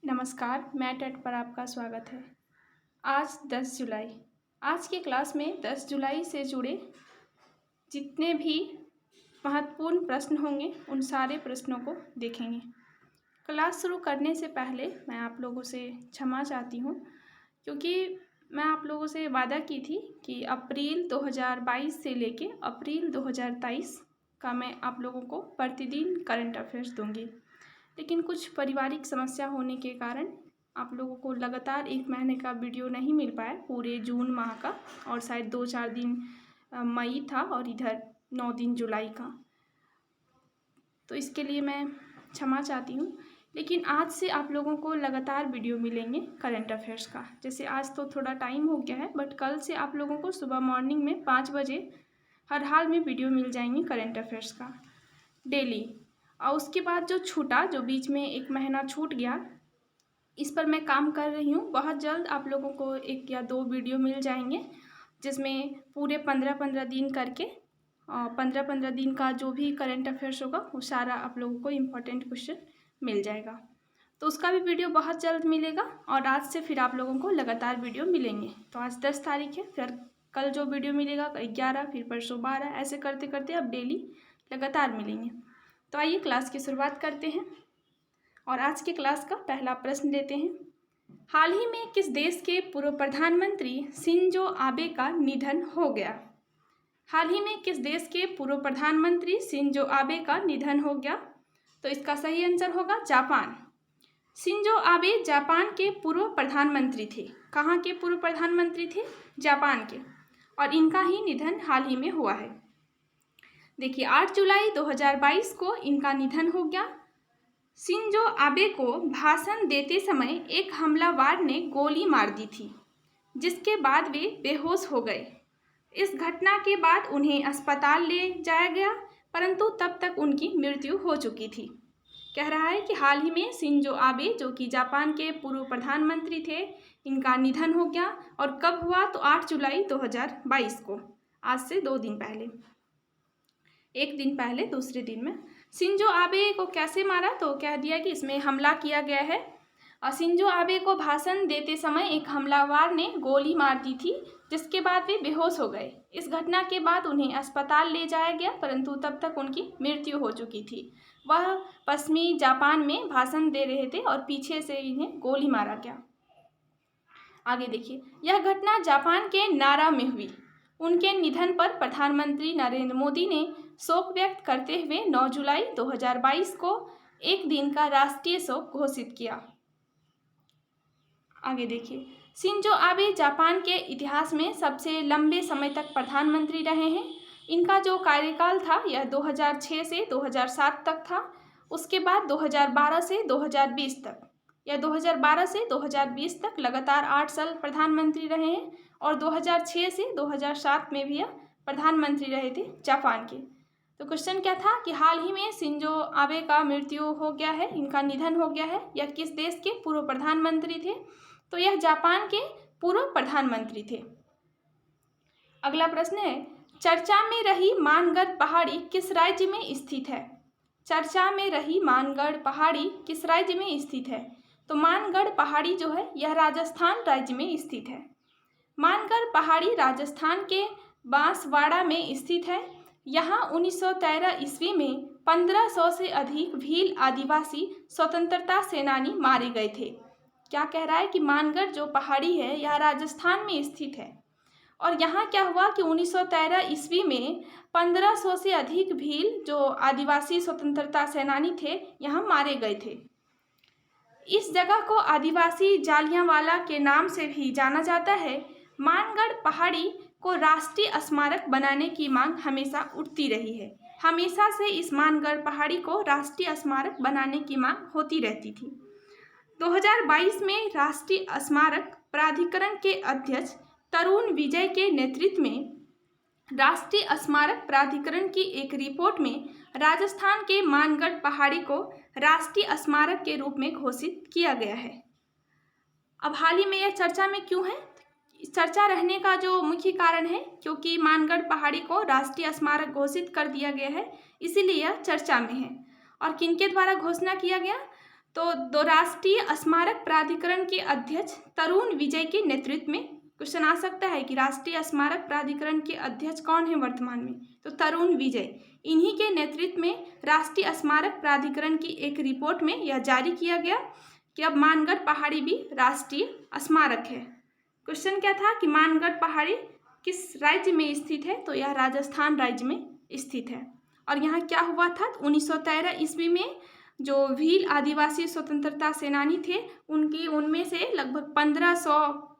नमस्कार, mat eight पर आपका स्वागत है। आज 10 जुलाई। आज की क्लास में 10 जुलाई से जुड़े जितने भी महत्वपूर्ण प्रश्न होंगे उन सारे प्रश्नों को देखेंगे। क्लास शुरू करने से पहले मैं आप लोगों से क्षमा चाहती हूँ, क्योंकि मैं आप लोगों से वादा की थी कि अप्रैल 2022 से लेके अप्रैल 2023 का मैं आप लोगों को प्रतिदिन करंट अफेयर्स दूँगी, लेकिन कुछ पारिवारिक समस्या होने के कारण आप लोगों को लगातार 1 महीने का वीडियो नहीं मिल पाया, पूरे जून माह का, और शायद 2-4 दिन मई था और इधर 9 दिन जुलाई का। तो इसके लिए मैं क्षमा चाहती हूँ, लेकिन आज से आप लोगों को लगातार वीडियो मिलेंगे करंट अफेयर्स का। जैसे आज तो थोड़ा टाइम हो गया है, बट कल से आप लोगों को सुबह मॉर्निंग में 5 बजे हर हाल में वीडियो मिल जाएंगे करंट अफेयर्स का डेली। और उसके बाद जो बीच में 1 महीना छूट गया, इस पर मैं काम कर रही हूँ। बहुत जल्द आप लोगों को 1 या 2 वीडियो मिल जाएंगे, जिसमें पूरे 15-15 दिन करके 15-15 दिन का जो भी करंट अफेयर्स होगा वो सारा आप लोगों को इम्पोर्टेंट क्वेश्चन मिल जाएगा। तो उसका भी वीडियो बहुत जल्द मिलेगा और आज से फिर आप लोगों को लगातार वीडियो मिलेंगे। तो आज 10 तारीख है, फिर कल जो वीडियो मिलेगा 11, फिर परसों 12, ऐसे करते करते अब डेली लगातार मिलेंगे। तो आइए क्लास की शुरुआत करते हैं और आज के क्लास का पहला प्रश्न लेते हैं। हाल ही में किस देश के पूर्व प्रधानमंत्री शिंजो आबे का निधन हो गया? हाल ही में किस देश के पूर्व प्रधानमंत्री शिंजो आबे का निधन हो गया? तो इसका सही आंसर होगा जापान। शिंजो आबे जापान के पूर्व प्रधानमंत्री थे। कहाँ के पूर्व प्रधानमंत्री थे? जापान के। और इनका ही निधन हाल ही में हुआ है। देखिए, 8 जुलाई 2022 को इनका निधन हो गया। शिंजो आबे को भाषण देते समय एक हमलावर ने गोली मार दी थी, जिसके बाद वे बेहोश हो गए। इस घटना के बाद उन्हें अस्पताल ले जाया गया, परंतु तब तक उनकी मृत्यु हो चुकी थी। कह रहा है कि हाल ही में शिंजो आबे, जो कि जापान के पूर्व प्रधानमंत्री थे, इनका निधन हो गया। और कब हुआ? तो 8 जुलाई 2022 को, आज से 2 दिन पहले, 1 दिन पहले दूसरे दिन में। शिंजो आबे को कैसे मारा? तो कह दिया कि इसमें हमला किया गया है और शिंजो आबे को भाषण देते समय एक हमलावर ने गोली मार दी थी, जिसके बाद वे बेहोश हो गए। इस घटना के बाद उन्हें अस्पताल ले जाया गया, परंतु तब तक उनकी मृत्यु हो चुकी थी। वह पश्चिमी जापान में भाषण दे रहे थे और पीछे से इन्हें गोली मारा गया। आगे देखिए, यह घटना जापान के नारा में हुई। उनके निधन पर प्रधानमंत्री नरेंद्र मोदी ने शोक व्यक्त करते हुए 9 जुलाई 2022 को एक दिन का राष्ट्रीय शोक घोषित किया। आगे देखिए, शिंजो आबे जापान के इतिहास में सबसे लंबे समय तक प्रधानमंत्री रहे हैं। इनका जो कार्यकाल था यह 2006 से 2007 तक था। उसके बाद 2012 से 2020 तक, या 2012 से 2020 तक लगातार 8 साल प्रधानमंत्री रहे हैं। और 2006 से 2007 में भी यह प्रधानमंत्री रहे थे जापान के। तो क्वेश्चन क्या था कि हाल ही में शिंजो आबे का मृत्यु हो गया है, इनका निधन हो गया है। यह किस देश के पूर्व प्रधानमंत्री थे? तो यह जापान के पूर्व प्रधानमंत्री थे। अगला प्रश्न है, चर्चा में रही मानगढ़ पहाड़ी किस राज्य में स्थित है? चर्चा में रही मानगढ़ पहाड़ी किस राज्य में स्थित है? तो मानगढ़ पहाड़ी जो है यह राजस्थान राज्य में स्थित है। मानगढ़ पहाड़ी राजस्थान के बांसवाड़ा में स्थित है। यहाँ 1913 ईस्वी में 1500 से अधिक भील आदिवासी स्वतंत्रता सेनानी मारे गए थे। क्या कह रहा है कि मानगढ़ जो पहाड़ी है यह राजस्थान में स्थित है। और यहाँ क्या हुआ कि 1913 ईस्वी में 1500 से अधिक भील जो आदिवासी स्वतंत्रता सेनानी थे यहाँ मारे गए थे। इस जगह को आदिवासी जालियांवाला के नाम से भी जाना जाता है। मानगढ़ पहाड़ी को राष्ट्रीय स्मारक बनाने की मांग हमेशा उठती रही है। हमेशा से इस मानगढ़ पहाड़ी को राष्ट्रीय स्मारक बनाने की मांग होती रहती थी। 2022 में राष्ट्रीय स्मारक प्राधिकरण के अध्यक्ष तरुण विजय के नेतृत्व में राष्ट्रीय स्मारक प्राधिकरण की एक रिपोर्ट में राजस्थान के मानगढ़ पहाड़ी को राष्ट्रीय स्मारक के रूप में घोषित किया गया है। अब हाल ही में यह चर्चा में क्यों है? चर्चा रहने का जो मुख्य कारण है, क्योंकि मानगढ़ पहाड़ी को राष्ट्रीय स्मारक घोषित कर दिया गया है, इसीलिए यह चर्चा में है। और किनके द्वारा घोषणा किया गया? तो राष्ट्रीय स्मारक प्राधिकरण के अध्यक्ष तरुण विजय के नेतृत्व में, क्वेश्चन आ सकता है कि राष्ट्रीय स्मारक प्राधिकरण के अध्यक्ष कौन है वर्तमान में, तो तरुण विजय। इन्हीं के नेतृत्व में राष्ट्रीय स्मारक प्राधिकरण की एक रिपोर्ट में यह जारी किया गया कि अब मानगढ़ पहाड़ी भी राष्ट्रीय स्मारक है। क्वेश्चन क्या था कि मानगढ़ पहाड़ी किस राज्य में स्थित है, तो यह राजस्थान राज्य में स्थित है। और यहाँ क्या हुआ था, 1913 ईस्वी में जो भील आदिवासी स्वतंत्रता सेनानी थे उनमें से लगभग 1500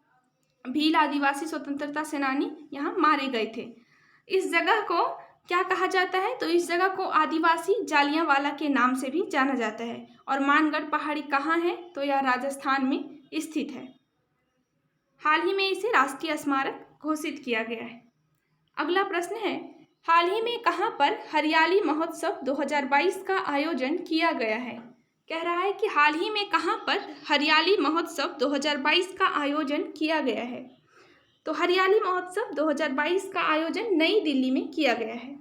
भील आदिवासी स्वतंत्रता सेनानी यहाँ मारे गए थे। इस जगह को क्या कहा जाता है, तो इस जगह को आदिवासी जालियांवाला के नाम से भी जाना जाता है। और मानगढ़ पहाड़ी कहाँ है, तो यह राजस्थान में स्थित है। हाल ही में इसे राष्ट्रीय स्मारक घोषित किया गया है। अगला प्रश्न है, हाल ही में कहाँ पर हरियाली महोत्सव 2022 का आयोजन किया गया है। कह रहा है कि हाल ही में कहाँ पर हरियाली महोत्सव 2022 का आयोजन किया गया है। तो हरियाली महोत्सव 2022 का आयोजन नई दिल्ली में किया गया है।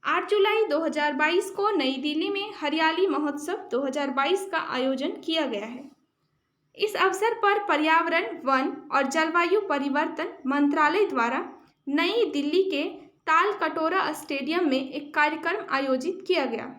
8 जुलाई 2022 को नई दिल्ली में हरियाली महोत्सव 2022 का आयोजन किया गया है। इस अवसर पर पर्यावरण, वन और जलवायु परिवर्तन मंत्रालय द्वारा नई दिल्ली के तालकटोरा स्टेडियम में एक कार्यक्रम आयोजित किया गया।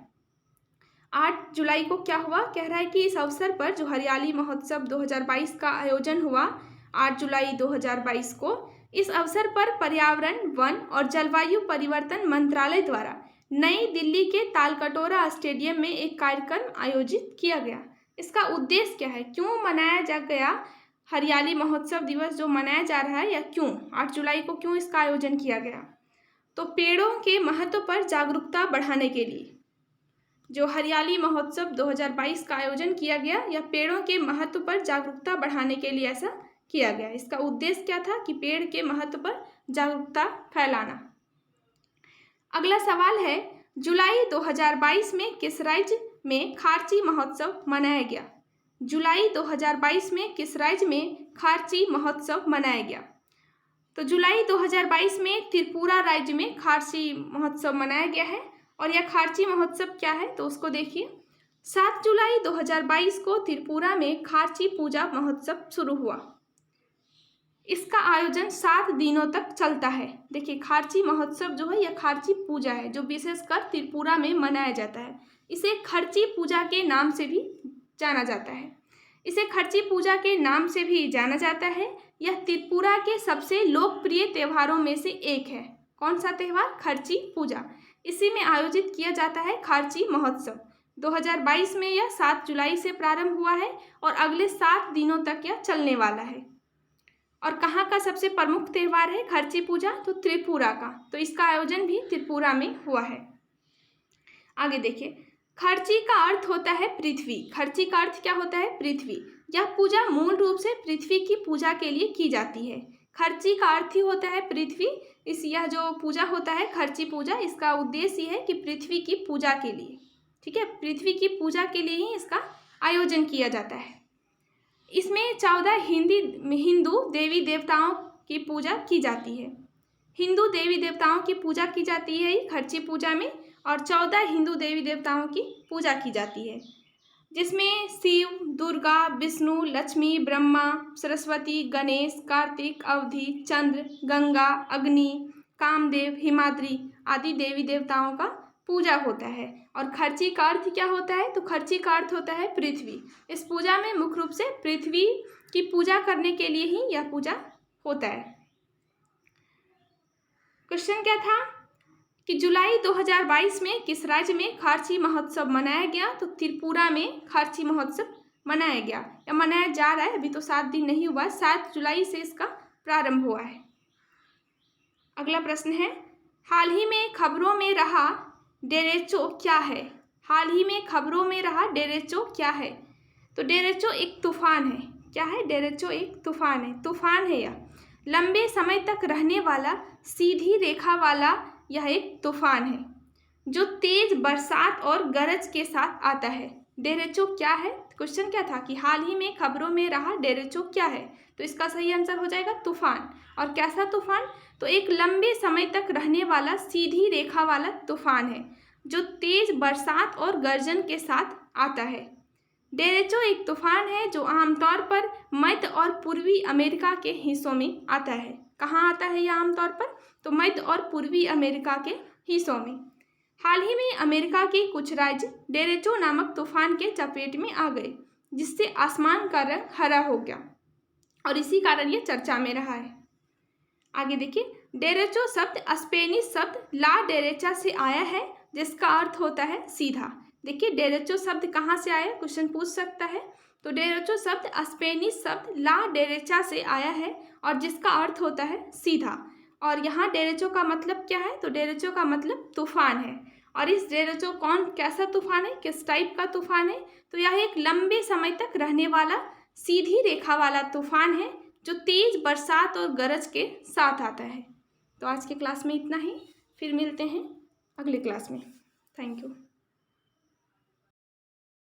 8 जुलाई को क्या हुआ, कह रहा है कि इस अवसर पर जो हरियाली महोत्सव 2022 का आयोजन हुआ 8 जुलाई 2022 को, इस अवसर पर पर्यावरण, वन और जलवायु परिवर्तन मंत्रालय द्वारा नई दिल्ली के तालकटोरा स्टेडियम में एक कार्यक्रम आयोजित किया गया। इसका उद्देश्य क्या है, क्यों मनाया जा गया हरियाली महोत्सव दिवस जो मनाया जा रहा है, या क्यों 8 जुलाई को क्यों इसका आयोजन किया गया, तो पेड़ों के महत्व पर जागरूकता बढ़ाने के लिए जो हरियाली महोत्सव 2022 का आयोजन किया गया, या पेड़ों के महत्व पर जागरूकता बढ़ाने के लिए ऐसा किया गया। इसका उद्देश्य क्या था कि पेड़ के महत्व पर जागरूकता फैलाना। अगला सवाल है, जुलाई 2022 में किस राज्य में खारची महोत्सव मनाया गया। जुलाई 2022 में किस राज्य में खारची महोत्सव मनाया गया, तो जुलाई 2022 में त्रिपुरा राज्य में खारची महोत्सव मनाया गया है। और यह खारची महोत्सव क्या है, तो उसको देखिए। 7 जुलाई 2022 को त्रिपुरा में खारची पूजा महोत्सव शुरू हुआ। इसका आयोजन 7 दिनों तक चलता है। देखिए, खारची महोत्सव जो है यह खारची पूजा है जो विशेषकर त्रिपुरा में मनाया जाता है। इसे खर्ची पूजा के नाम से भी जाना जाता है। यह त्रिपुरा के सबसे लोकप्रिय त्योहारों में से एक है। कौन सा त्यौहार, खर्ची पूजा। इसी में आयोजित किया जाता है खारची महोत्सव। 2022 में यह 7 जुलाई से प्रारंभ हुआ है और अगले 7 दिनों तक यह चलने वाला है। और कहाँ का सबसे प्रमुख त्यौहार है खर्ची पूजा, तो त्रिपुरा का। तो इसका आयोजन भी त्रिपुरा में हुआ है। आगे देखिए, खर्ची का अर्थ होता है पृथ्वी। खर्ची का अर्थ क्या होता है, पृथ्वी। यह पूजा मूल रूप से पृथ्वी की पूजा के लिए की जाती है। खर्ची का अर्थ ही होता है पृथ्वी। यह जो पूजा होता है खर्ची पूजा, इसका उद्देश्य है कि पृथ्वी की पूजा के लिए, ठीक है, पृथ्वी की पूजा के लिए ही इसका आयोजन किया जाता है। इसमें 14 हिंदू देवी देवताओं की पूजा की जाती है। हिंदू देवी देवताओं की पूजा की जाती है खर्ची पूजा में, और 14 हिंदू देवी देवताओं की पूजा की जाती है, जिसमें शिव, दुर्गा, विष्णु, लक्ष्मी, ब्रह्मा, सरस्वती, गणेश, कार्तिक, अवधि, चंद्र, गंगा, अग्नि, कामदेव, हिमाद्री आदि देवी देवताओं का पूजा होता है। और खर्ची का अर्थ क्या होता है, तो खर्ची का अर्थ होता है पृथ्वी। इस पूजा में मुख्य रूप से पृथ्वी की पूजा करने के लिए ही यह पूजा होता है। क्वेश्चन क्या था कि जुलाई 2022 में किस राज्य में खारची महोत्सव मनाया गया, तो त्रिपुरा में खारची महोत्सव मनाया गया या मनाया जा रहा है। अभी तो 7 दिन नहीं हुआ, 7 जुलाई से इसका प्रारंभ हुआ है। अगला प्रश्न है, हाल ही में खबरों में रहा डेरेचो क्या है। हाल ही में खबरों में रहा डेरेचो क्या है, तो डेरेचो एक तूफान है। क्या है, डेरेचो एक तूफान है। यह लंबे समय तक रहने वाला सीधी रेखा वाला यह एक तूफान है जो तेज बरसात और गरज के साथ आता है। डेरेचो क्या है, क्वेश्चन क्या था कि हाल ही में खबरों में रहा डेरेचो क्या है, तो इसका सही आंसर हो जाएगा तूफान। और कैसा तूफान, तो एक लंबे समय तक रहने वाला सीधी रेखा वाला तूफान है जो तेज बरसात और गर्जन के साथ आता है। डेरेचो एक तूफान है जो आमतौर पर मध्य और पूर्वी अमेरिका के हिस्सों में आता है। कहाँ आता है यह आमतौर पर? तो मध्य और पूर्वी अमेरिका के हिस्सों में। हाल ही में अमेरिका के कुछ राज्य डेरेचो नामक तूफान के चपेट में आ गए, जिससे आसमान का रंग हरा हो गया और इसी कारण ये चर्चा में रहा है। आगे देखिए, डेरेचो शब्द स्पेनिश शब्द ला डेरेचा से आया है, जिसका अर्थ होता है सीधा। देखिए, डेरेचो शब्द कहाँ से आया, क्वेश्चन पूछ सकता है। तो डेरेचो शब्द स्पेनिश शब्द ला डेरेचा से आया है और जिसका अर्थ होता है सीधा। और यहाँ डेरेचो का मतलब क्या है? तो डेरेचो का मतलब तूफान है। और इस डेरेचो कैसा तूफान है, किस टाइप का तूफान है? तो यह एक लंबे समय तक रहने वाला सीधी रेखा वाला तूफान है जो तेज बरसात और गरज के साथ आता है। तो आज के क्लास में इतना ही, फिर मिलते हैं अगले क्लास में। Thank you.